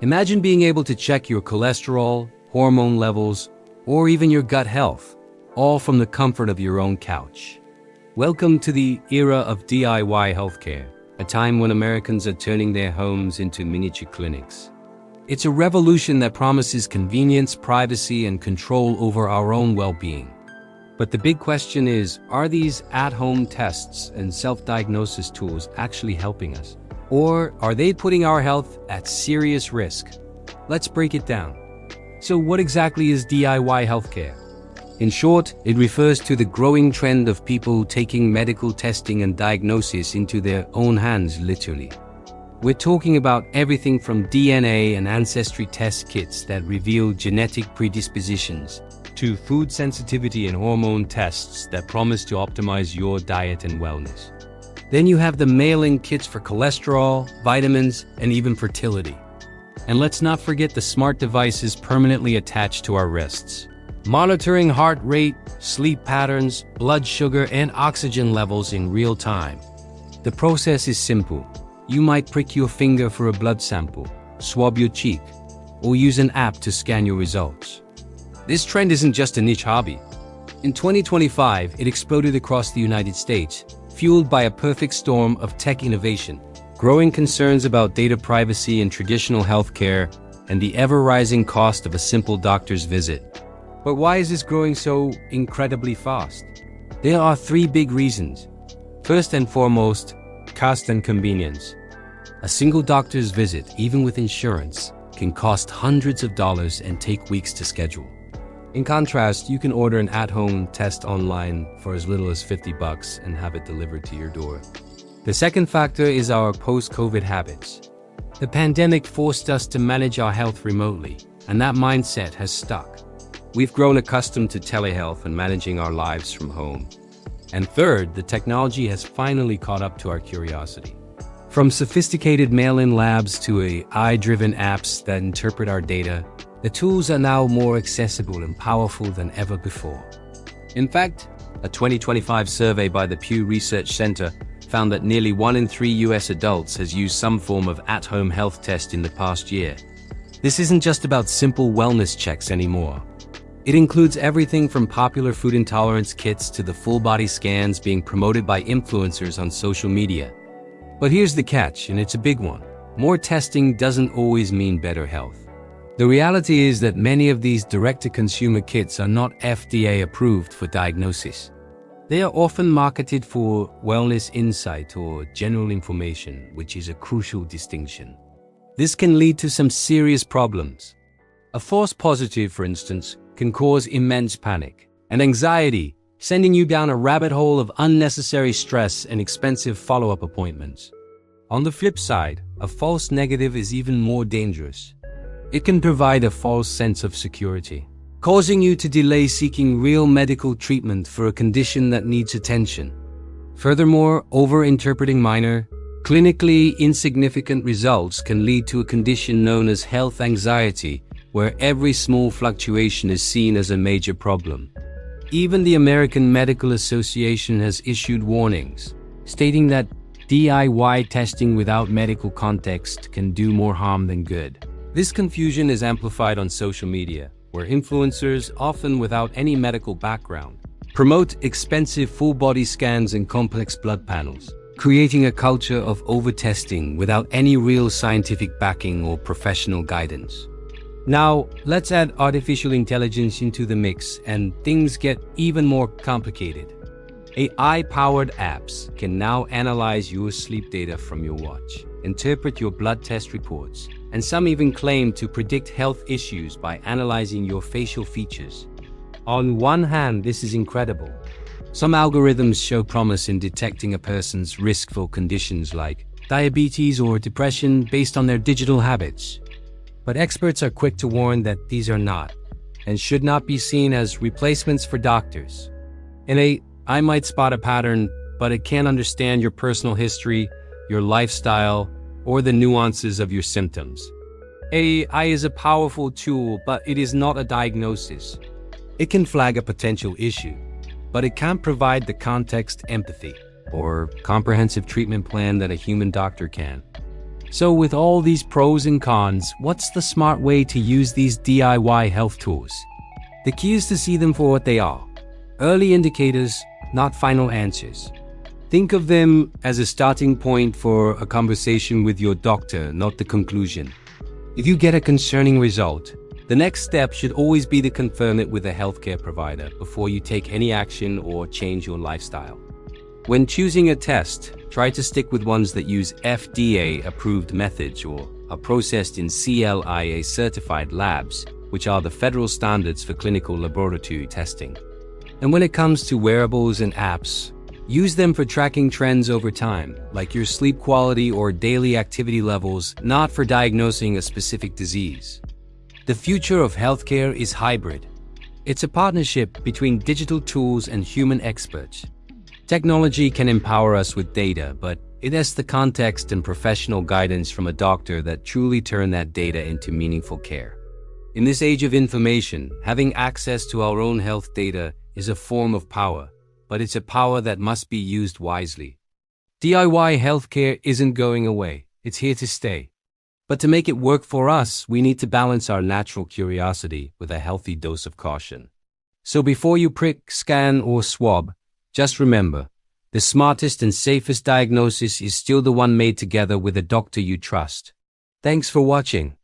Imagine being able to check your cholesterol, hormone levels, or even your gut health, all from the comfort of your own couch. Welcome to the era of DIY healthcare, a time when Americans are turning their homes into miniature clinics. It's a revolution that promises convenience, privacy, and control over our own well-being. But the big question is, are these at-home tests and self-diagnosis tools actually helping us? Or are they putting our health at serious risk? Let's break it down. So what exactly is DIY healthcare? In short, it refers to the growing trend of people taking medical testing and diagnosis into their own hands, literally. We're talking about everything from DNA and ancestry test kits that reveal genetic predispositions, to food sensitivity and hormone tests that promise to optimize your diet and wellness. Then you have the mail-in kits for cholesterol, vitamins, and even fertility. And let's not forget the smart devices permanently attached to our wrists, monitoring heart rate, sleep patterns, blood sugar, and oxygen levels in real time. The process is simple. You might prick your finger for a blood sample, swab your cheek, or use an app to scan your results. This trend isn't just a niche hobby. In 2025, it exploded across the United States, fueled by a perfect storm of tech innovation, growing concerns about data privacy in traditional healthcare, and the ever-rising cost of a simple doctor's visit. But why is this growing so incredibly fast? There are three big reasons. First and foremost, cost and convenience. A single doctor's visit, even with insurance, can cost hundreds of dollars and take weeks to schedule. In contrast, you can order an at-home test online for as little as $50 and have it delivered to your door. The second factor is our post-COVID habits. The pandemic forced us to manage our health remotely, and that mindset has stuck. We've grown accustomed to telehealth and managing our lives from home. And third, the technology has finally caught up to our curiosity. From sophisticated mail-in labs to AI-driven apps that interpret our data, the tools are now more accessible and powerful than ever before. In fact, a 2025 survey by the Pew Research Center found that nearly 1 in 3 US adults has used some form of at-home health test in the past year. This isn't just about simple wellness checks anymore. It includes everything from popular food intolerance kits to the full-body scans being promoted by influencers on social media. But here's the catch, and it's a big one. More testing doesn't always mean better health. The reality is that many of these direct-to-consumer kits are not FDA approved for diagnosis. They are often marketed for wellness insight or general information, which is a crucial distinction. This can lead to some serious problems. A false positive, for instance, can cause immense panic and anxiety, sending you down a rabbit hole of unnecessary stress and expensive follow-up appointments. On the flip side, a false negative is even more dangerous. It can provide a false sense of security, causing you to delay seeking real medical treatment for a condition that needs attention. Furthermore, over-interpreting minor, clinically insignificant results can lead to a condition known as health anxiety, where every small fluctuation is seen as a major problem. Even the American Medical Association has issued warnings, stating that DIY testing without medical context can do more harm than good. This confusion is amplified on social media, where influencers, often without any medical background, promote expensive full-body scans and complex blood panels, creating a culture of over-testing without any real scientific backing or professional guidance. Now, let's add artificial intelligence into the mix, and things get even more complicated. AI-powered apps can now analyze your sleep data from your watch, interpret your blood test reports, and some even claim to predict health issues by analyzing your facial features. On one hand, this is incredible. Some algorithms show promise in detecting a person's risk for conditions like diabetes or depression based on their digital habits. But experts are quick to warn that these are not, and should not be seen as replacements for doctors. I might spot a pattern, but it can't understand your personal history, your lifestyle, or the nuances of your symptoms. AI is a powerful tool, but it is not a diagnosis. It can flag a potential issue, but it can't provide the context, empathy, or comprehensive treatment plan that a human doctor can. So with all these pros and cons, what's the smart way to use these DIY health tools? The key is to see them for what they are. Early indicators, not final answers. Think of them as a starting point for a conversation with your doctor, not the conclusion. If you get a concerning result, the next step should always be to confirm it with a healthcare provider before you take any action or change your lifestyle. When choosing a test, try to stick with ones that use FDA-approved methods or are processed in CLIA-certified labs, which are the federal standards for clinical laboratory testing. And when it comes to wearables and apps, use them for tracking trends over time, like your sleep quality or daily activity levels, not for diagnosing a specific disease. The future of healthcare is hybrid. It's a partnership between digital tools and human experts. Technology can empower us with data, but it has the context and professional guidance from a doctor that truly turn that data into meaningful care. In this age of information, having access to our own health data is a form of power, but it's a power that must be used wisely. DIY healthcare isn't going away, it's here to stay. But to make it work for us, we need to balance our natural curiosity with a healthy dose of caution. So before you prick, scan, or swab, just remember, the smartest and safest diagnosis is still the one made together with a doctor you trust. Thanks for watching.